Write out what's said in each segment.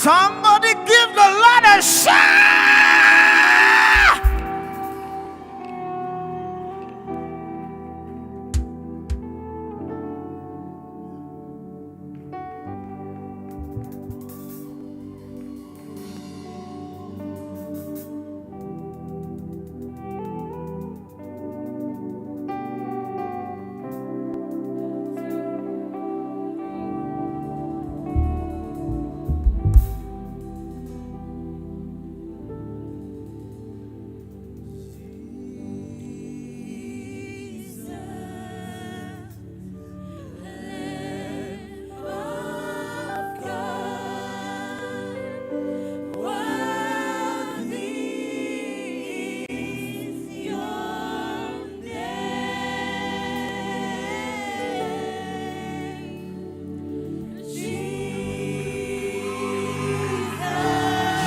Somebody give the Lord a shout.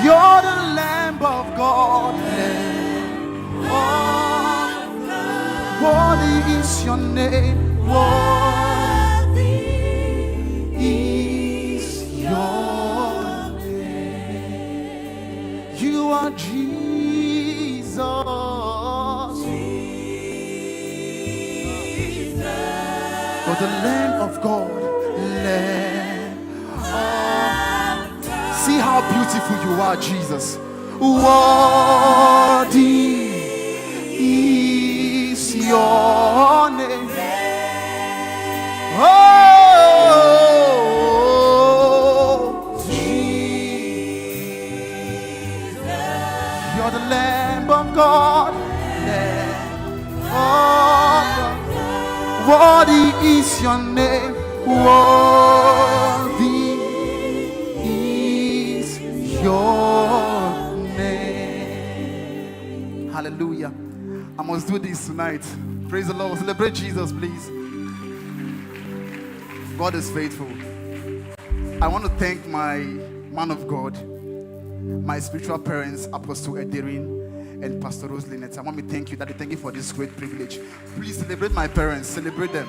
You're the Lamb of God. Worthy is your name. Worthy is your name. You are Jesus. For the Lamb of God. See how beautiful you are, Jesus. Worthy is your name. Oh, Jesus. You're the Lamb of God. Worthy is your name. Worthy your name. Hallelujah. I must do this tonight. Praise the Lord. Celebrate Jesus, please. God is faithful. I want to thank my man of God, my spiritual parents, Apostle Ederin and Pastor Rose Lynette. I want to thank you, Daddy. Thank you for this great privilege. Please celebrate my parents. Celebrate them.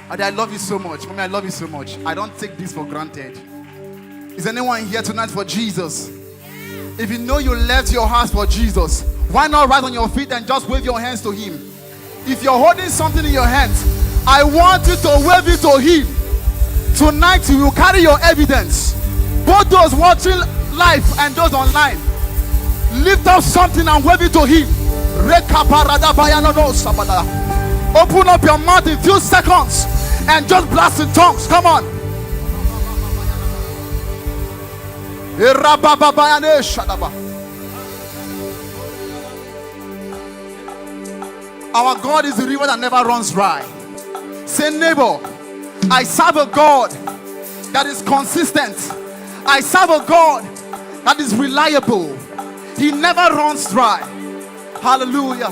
Daddy, I love you so much. Mommy, I love you so much. I don't take this for granted. Is anyone here tonight for Jesus? If you know you left your house for Jesus, why not rise on your feet and just wave your hands to him? If you're holding something in your hands, I want you to wave it to him. Tonight you will carry your evidence. Both those watching live and those online, lift up something and wave it to him. Open up your mouth in a few seconds and just blast in tongues. Come on. Our God is the river that never runs dry. Say, neighbor, I serve a God that is consistent. I serve a God that is reliable. He never runs dry. Hallelujah.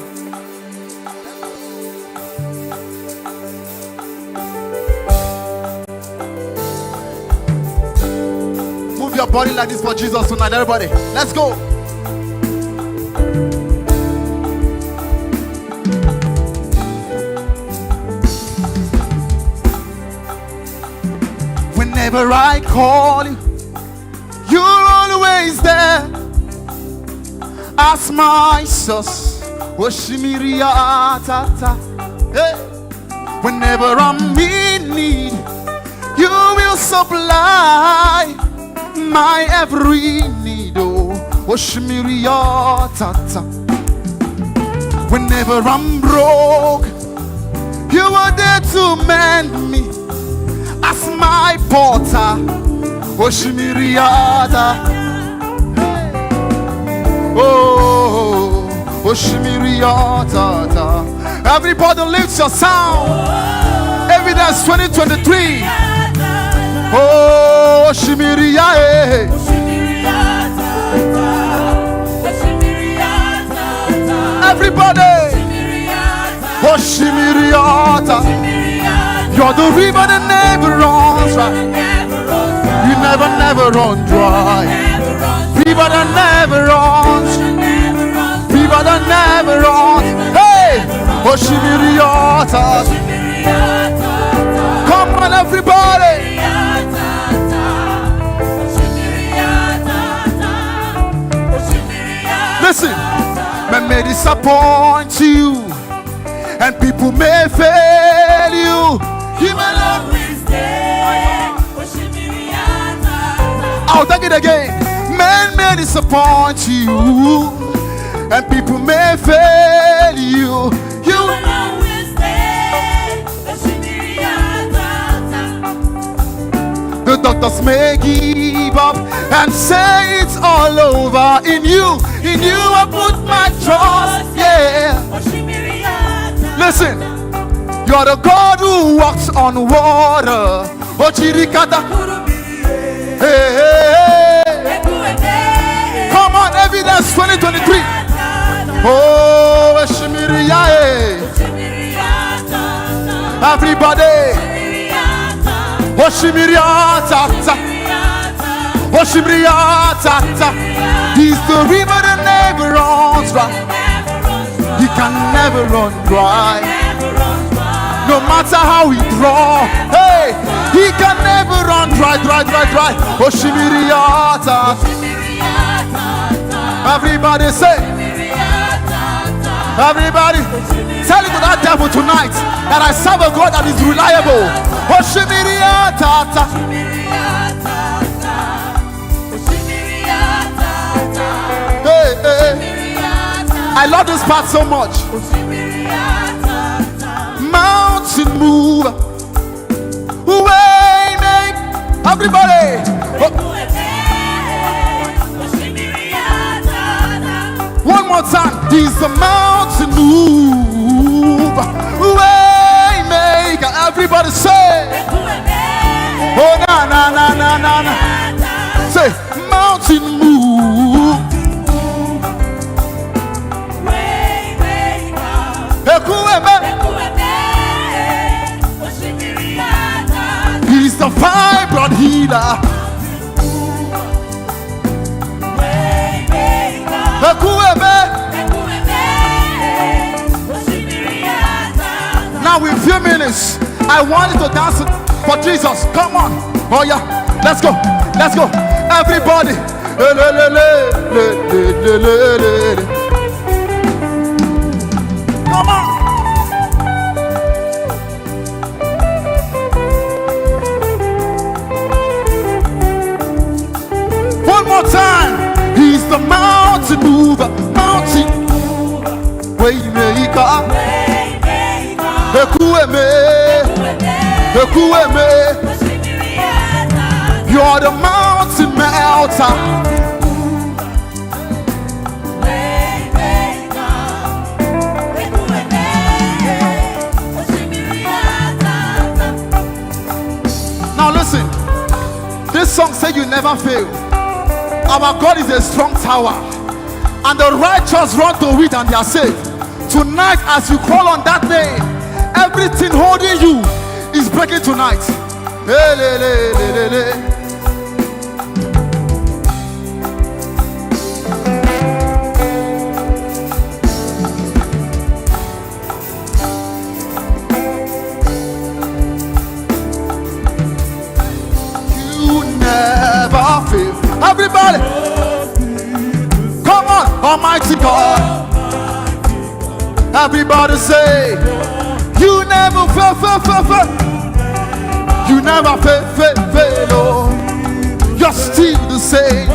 Move your body like this for Jesus tonight, everybody. Let's go. Whenever I call you, you're always there. As my source, hey. Whenever I'm in need, you will supply my every need. Oh, whenever I'm broke, you are there to mend me. As my porter, Oshimiriata. Oh, Oshimiriata. Everybody lifts your sound. Evidence 2023. Oh, Oshimiriata. Everybody, Oshimiriata. You're the river that never runs dry. You never run dry. River that never runs. River that never runs. Hey! Oshimiriata. Come on, everybody. may disappoint you, and people may fail you. He will always stay. I'll take it again. Men may disappoint you, and people may fail you. You will always stay. The doctors may give up and say it's all over. In you I put my trust. Yeah. Listen, you're the God who walks on water. Hey, hey, hey. Come on, Evidence 2023. Oh, everybody. He's the river that never runs dry. He can never run dry. No matter how we draw, hey, he can never run dry. Oshimiriata. Everybody say, everybody, tell it to that devil tonight that I serve a God that is reliable. Oshimiriata. Hey, hey. I love this part so much. Mountain move, way make everybody. One more time. He's the mountain move, way make everybody say. Oh na na na na na na. Say mountain move. He's the fibroid healer. Now in a few minutes, I want you to dance for Jesus. Come on. Oh yeah. Let's go. Let's go. Everybody. Come on. One more time. He's the mountain mover. Mountain waymaker. You're the mountain melter. Now listen, this song says you never fail. Our God is a strong tower, and the righteous run to it and they are saved. Tonight, as you call on that name, everything holding you is breaking tonight. Hey, le, le, le, le, le. Everybody, come on, Almighty God. Everybody say, you never fail. You never fail, oh. You're still the same.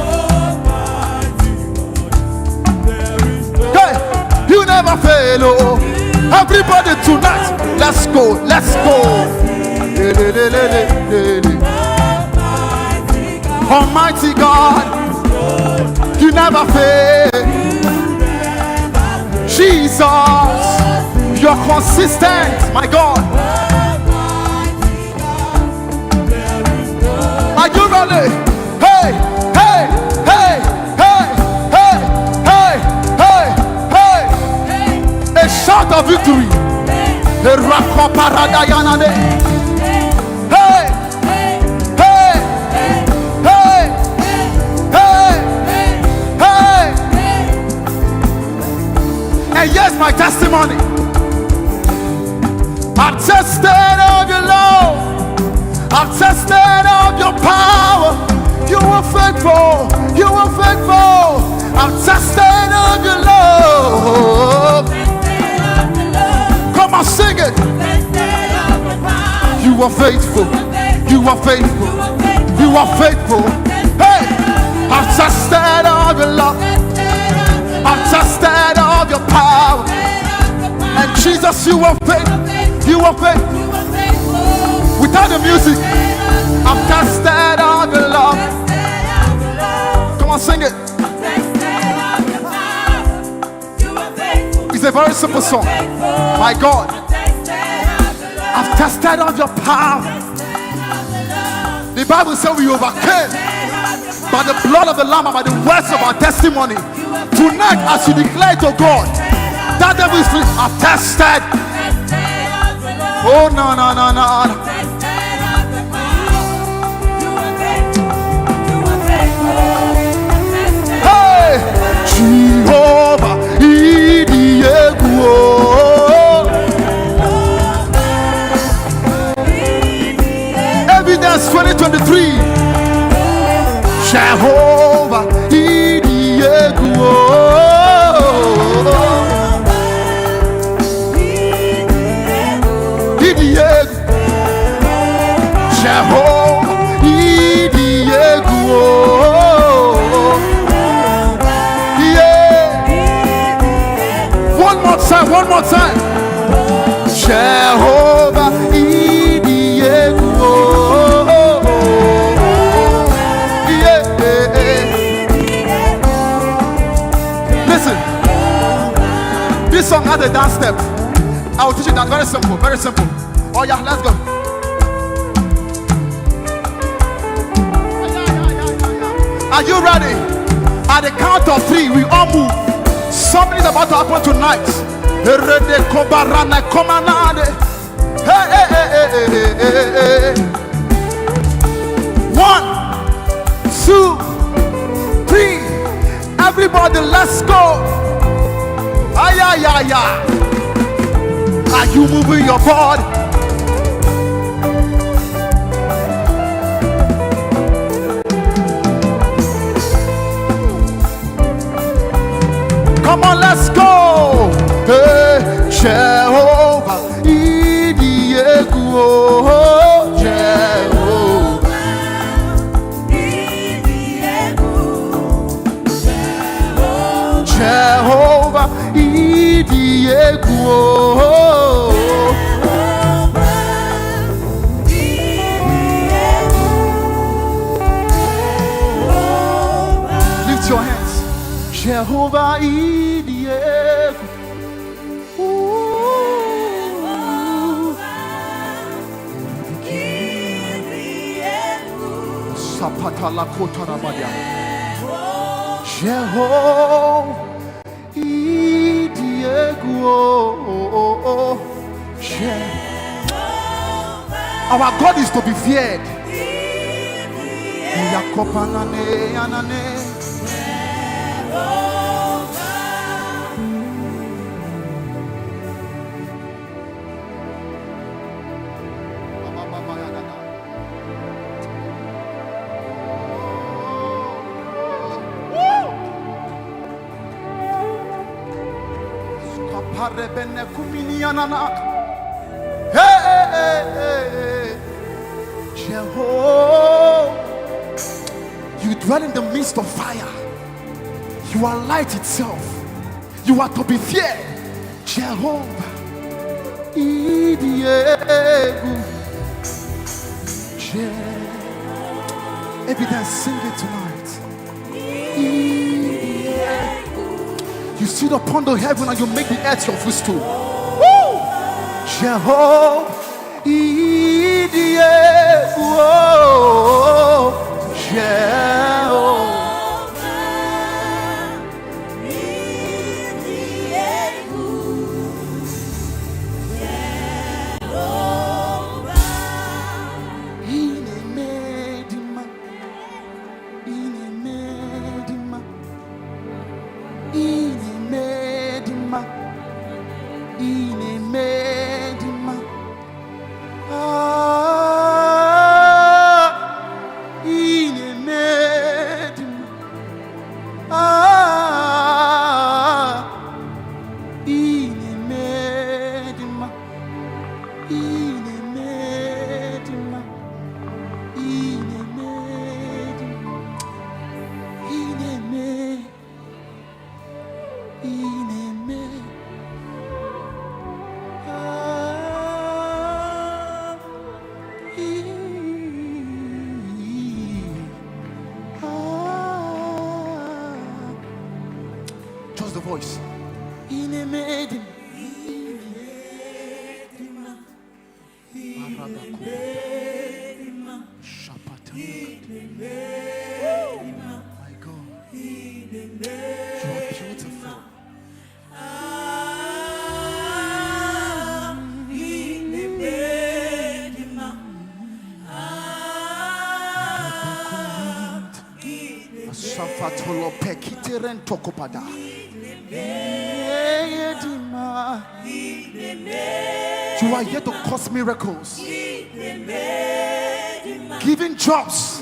Hey, you never fail, oh. Everybody tonight, let's go. Almighty God, you never fail. Jesus, you're consistent, my God. Are you ready? Hey, hey, hey, hey, hey, hey, hey, hey. A shout of victory. Hey. And yes, my testimony. I've tested of your love. I've tested of your power. You were faithful. I've tested of your love. You are faithful. You are faithful. You are faithful. Hey, I've tasted of your love. I've tasted of your power. And Jesus, you are faithful. You are faithful. Without the music, I've tasted of your love. Come on, sing it. It's a very simple song. My God, I've tasted of your power. The Bible says we overcame by the blood of the Lamb and by the words of our testimony. Tonight, as you declare to God, that devil is free. I've tested. Oh, no, no, no, no. Hey, Jehovah, Evidence 2023. Jehovah, one more time. Jehovah, listen, this song has a dance step. I will teach you that. Very simple, very simple. Oh yeah, let's go. Are you ready? At the count of 3, we all move. Something is about to happen tonight. Hey, hey, hey, hey, hey, hey. 1, 2, 3. Everybody, let's go. Ay, ay, ay, ay. Are you moving your body? Come on, let's go. Hey, Jehovah, Jehovah, lift your hands. Jehovah, our God is to be feared. Jehovah, you dwell in the midst of fire. You are light itself. You are to be feared. Jehovah, Evidence, sing it tonight. You sit upon the heaven and you make the earth your footstool. Woo! Jehovah, Just the voice. My God, you are beautiful. Safatolo pekiteren tokopada. You are here to cause miracles, giving jobs.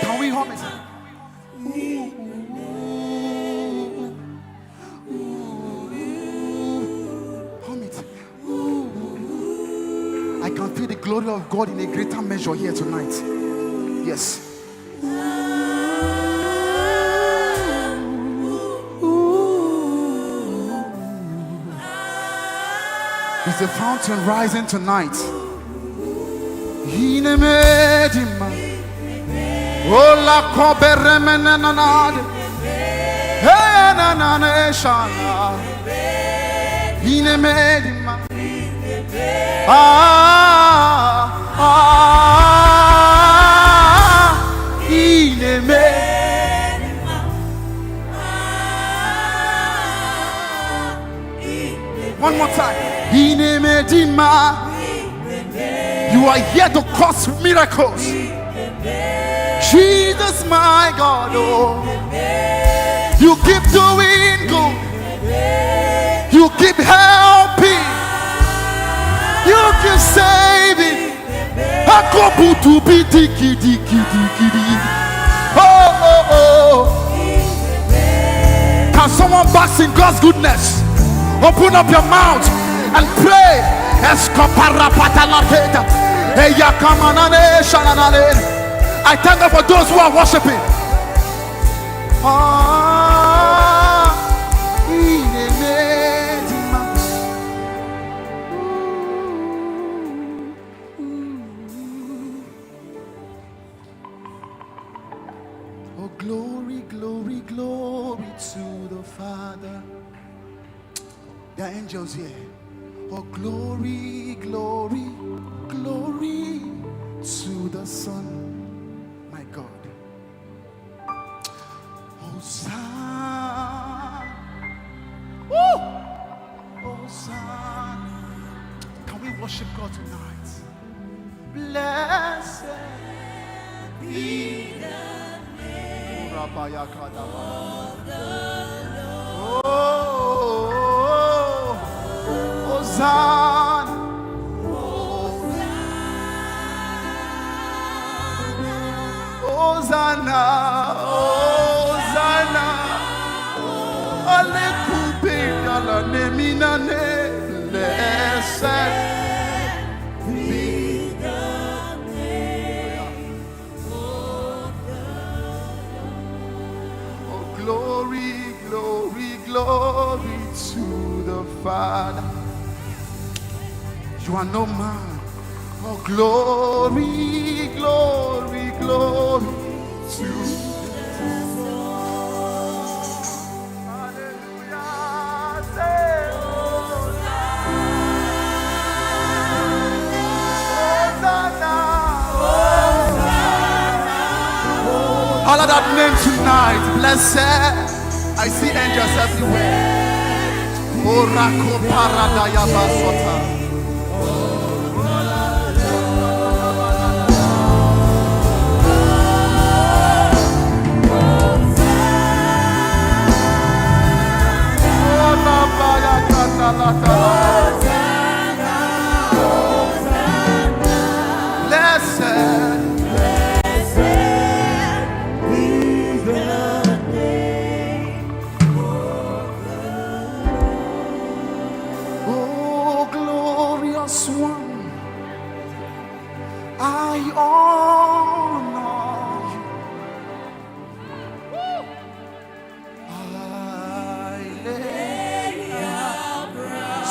Can we hum it? I can feel the glory of God in a greater measure here tonight. Yes. Is the fountain rising tonight? Ola koberemenanade. Hey na na na shana. Inemedima. One more time. You are here to cause miracles. Jesus, my God, oh, you keep doing good. You keep helping. You keep saving. Can someone bask in God's goodness? Open up your mouth and pray. I thank God for those who are worshiping. Oh, glory, glory, glory to the Father. There are angels here. Oh, glory, glory, glory to the Son. My God. Hosanna. Woo! Hosanna. Can we worship God tonight? Blessed be the name of the Lord. Oh, Hosanna. Hosanna, Hosanna, Alekupe ala neminane blessed be the name of the Lord. Oh, glory, glory, glory to the Father. You are no man. Oh, glory, glory, glory to the Lord. Hallelujah. Say, Hosanna. Holla that name tonight. Blessed. I see angels everywhere. Orako paradaya basota.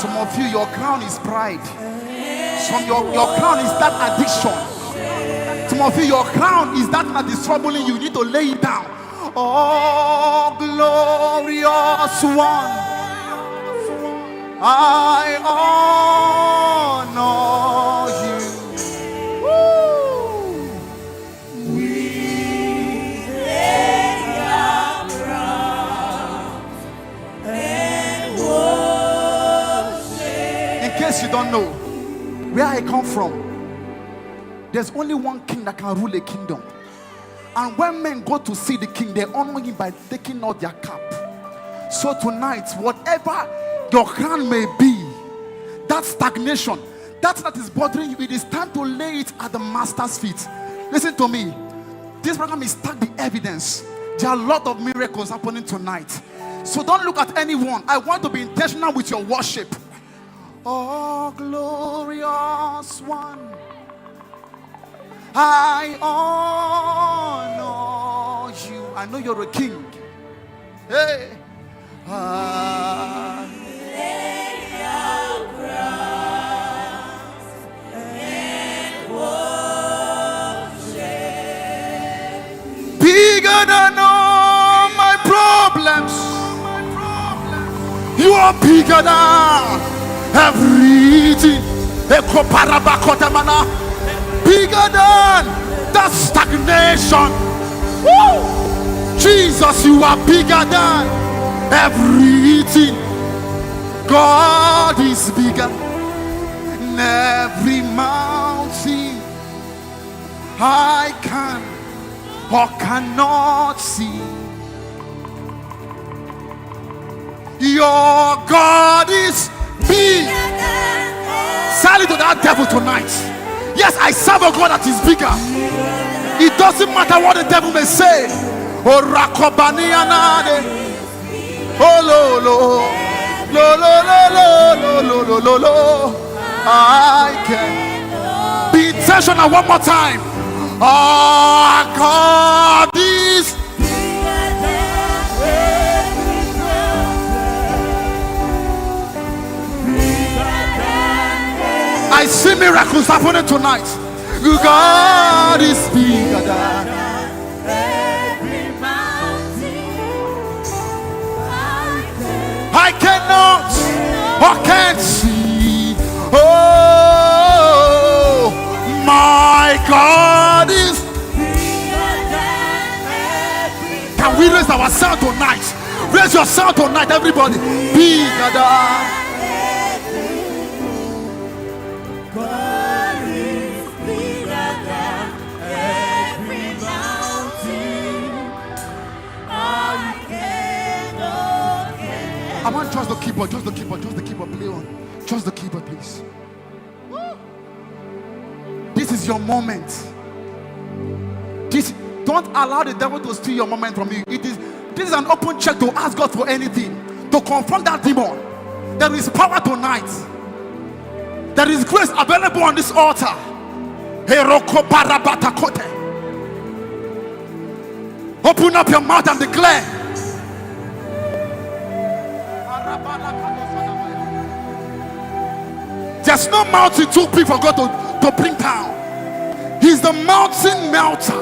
Some of you, your crown is pride. Some your crown is that addiction. Some of you, your crown is that that is troubling you. You need to lay it down. Oh, glorious one, I honor you. Woo. We lay our crowns and worship. In case you don't know where I come from, there's only one king that can rule a kingdom. And when men go to see the king, they honor him by taking out their cap. So tonight, whatever your crown may be, that stagnation, that is bothering you, it is time to lay it at the master's feet. Listen to me. This program is stacked with evidence. There are a lot of miracles happening tonight. So don't look at anyone. I want to be intentional with your worship. Oh, glorious one, I honor you. I know you're a king. Hey. Lay our crowns and worship. Bigger than all my problems. You are bigger than everything. Bigger than that stagnation. Woo! Jesus, you are bigger than everything. God is bigger than every mountain I can or cannot see. Your God is big. Sell it to that devil tonight. Yes, I serve a God that is bigger. It doesn't matter what the devil may say. Oh, Rakobanianade. Oh, lo, lo. Lo, lo, lo, lo, lo, lo, lo, lo. I can be intentional one more time. Oh, God is I see miracles happening tonight. God is bigger than every mountain I cannot or can't see. Oh, my God is bigger than every. Can we raise our sound tonight? Raise your sound tonight, everybody. Bigger than God is bigger than every mountain I cannot I want just the keyboard, play on. Just the keyboard, please. This is your moment. Don't allow the devil to steal your moment from you. This is an open check to ask God for anything, to confront that demon. There is power tonight. There is grace available on this altar. Open up your mouth and declare. There's no mountain too big for God to bring down. He's the mountain melter.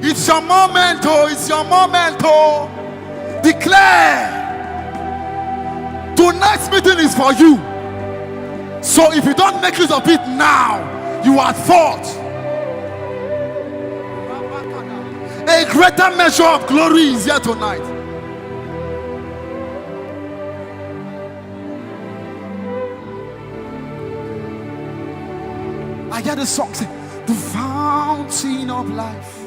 It's your moment, oh, it's your moment, oh. Declare. Tonight's meeting is for you. So if you don't make use of it now, you are at fault. A greater measure of glory is here tonight. I hear the song say, the fountain of life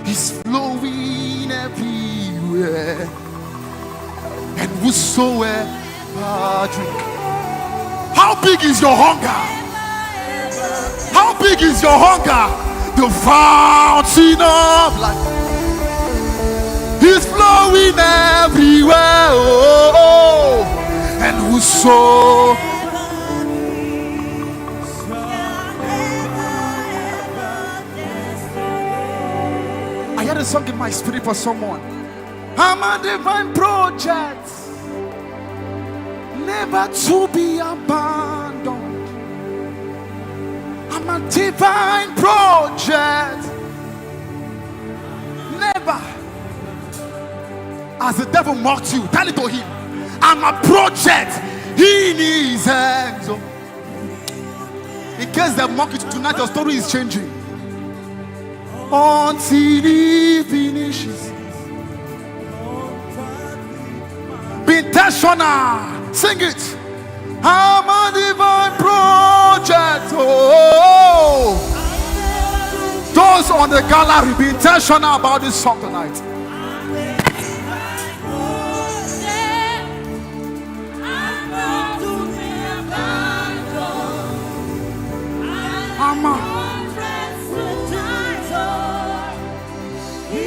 is flowing everywhere, and whosoever drink. How big is your hunger? How big is your hunger? The fountain of life is flowing everywhere, oh, and whoso song in my spirit for someone. I'm a divine project, never to be abandoned. I'm a divine project, never. As the devil mocked you, tell it to him. I'm a project in his hands. In case they mock you tonight, your story is changing. Until he finishes. Be intentional. Sing it. I'm a divine project. Oh, those on the gallery, be intentional about this song tonight.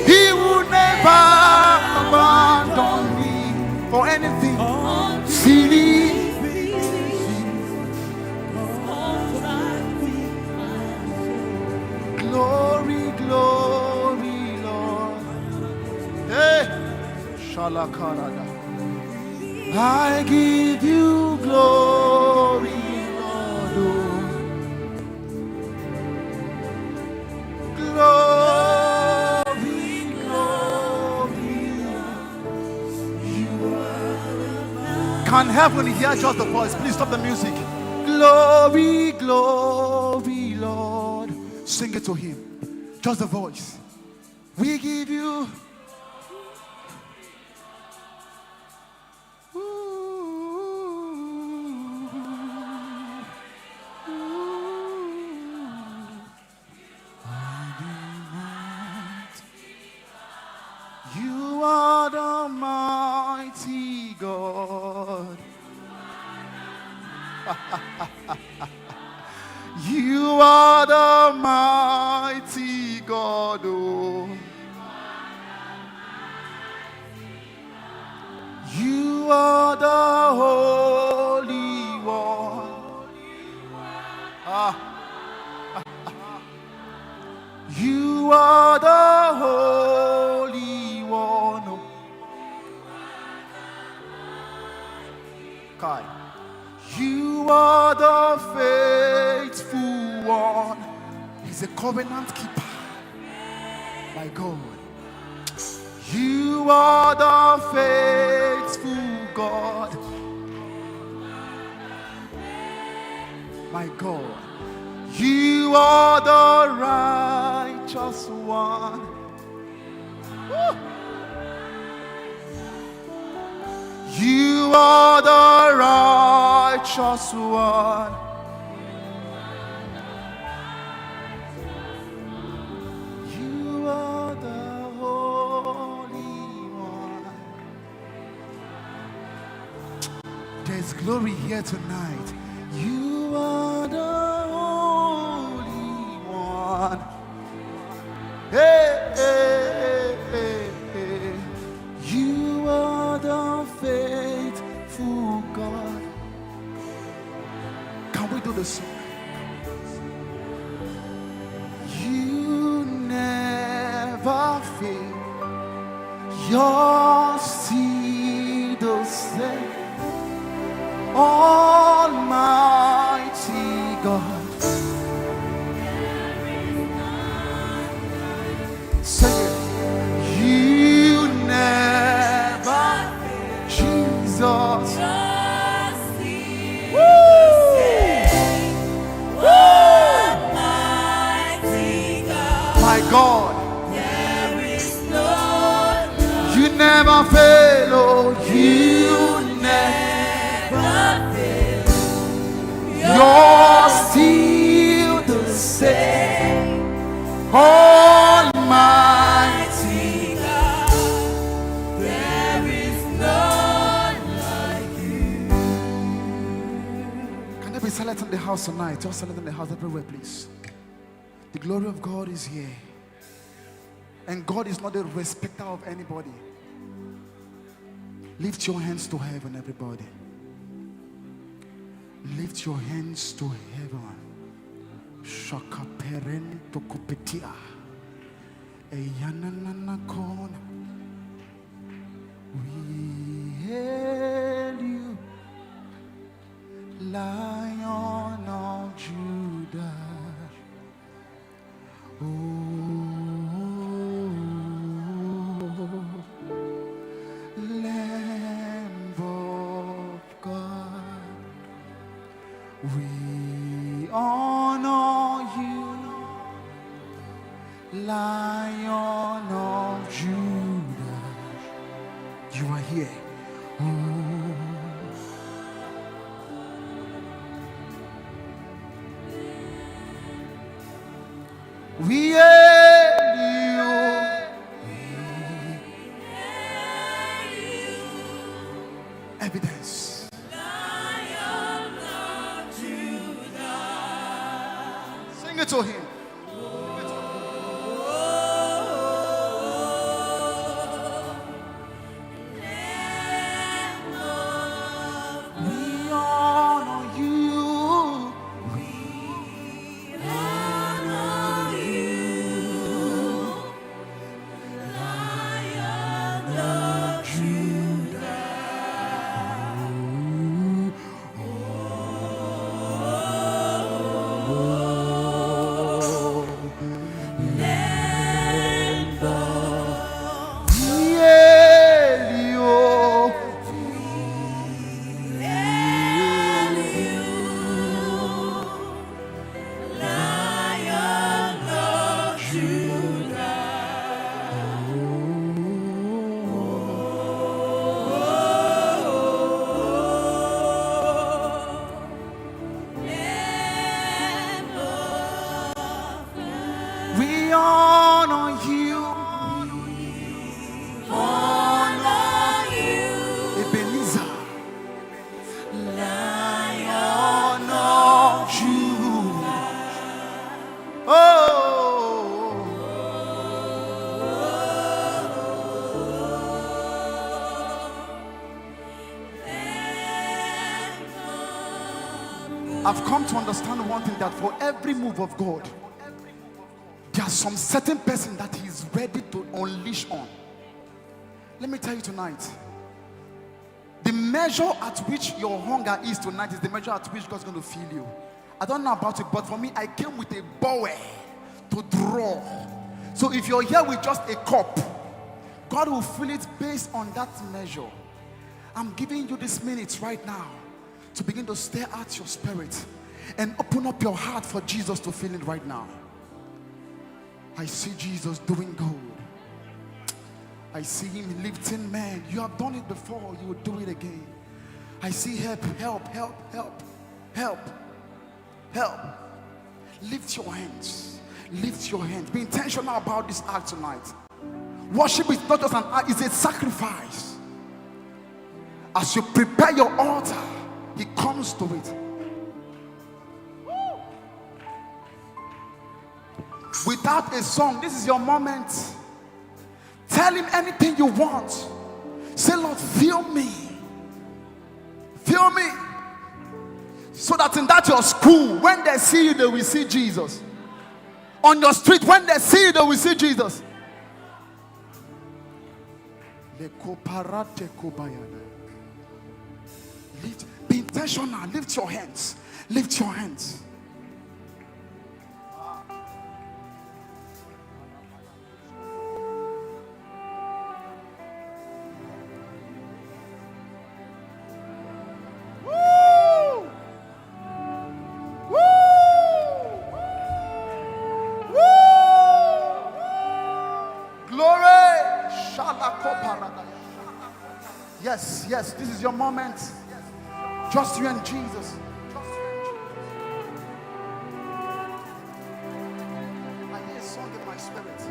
He will never abandon me for anything. Silly. Glory, glory, Lord. Hey, Shalakarada. I give you glory, Lord. Glory, glory. You are. Can heaven hear just the voice? Please stop the music. Glory, glory, Lord. Sing it to him. Just the voice. We give you. You are the mighty God. You are the mighty God. Oh. You are the Holy One. You are the Holy One. Oh. Kai. You are the faithful one. He's a covenant keeper. My God. You are the faithful God. My God. You are the righteous one. Woo. You are the righteous one. You are the Holy One. There's glory here tonight. You are the Holy One. Hey, hey, hey, hey. You are the faithful God. Can we do the song? You never fail. You're still the same. Almighty God. Sing it. You never fail. Jesus. My God, There is no you never fail, oh, you never fail. you're still the same, Almighty God, there is none like you. Can there be silence in the house tonight? Just silence in the house everywhere, please. The glory of God is here. And God is not a respecter of anybody. Lift your hands to heaven, everybody. Lift your hands to heaven. Shaka perento kupetia. Eyanana kona. We hail you, Lion of Judah. Oh, Lamb of God, we honor you, Lion of Judah. You are here. Oh. We hail you. Evidence. Sing it to him. We honor you. We honor you. Honor you. Ebenezer. Lion of Judah. Oh. I've come to understand one thing, that for every move of God, there are some certain person that he is ready to unleash on. Let me tell you tonight, the measure at which your hunger is tonight is the measure at which God's going to fill you. I don't know about it, but for me, I came with a bowl to draw. So if you're here with just a cup, God will fill it based on that measure. I'm giving you this minute right now to begin to stare at your spirit and open up your heart for Jesus to fill it right now. I see Jesus doing good. I see him lifting men. You have done it before, you will do it again. I see help, help, help, help, help, help. Lift your hands. Lift your hands. Be intentional about this act tonight. Worship is not just an act, it's a sacrifice. As you prepare your altar, he comes to it. Without a song, this is your moment. Tell him anything you want. Say, Lord, fill me. Fill me. So that in that your school, when they see you, they will see Jesus. On your street, when they see you, they will see Jesus. Be intentional. Lift your hands. Lift your hands. Yes, yes, this is your moment. Just you and Jesus. I hear a song in my spirit.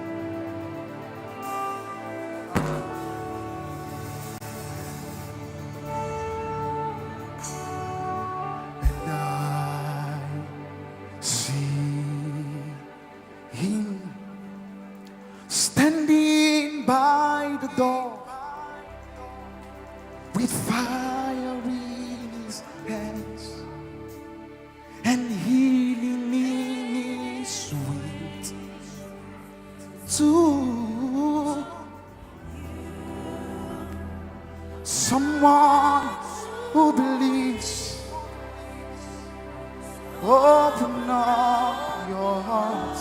And I see him standing by the door, with fire in his hands. to someone who believes. Open up your heart.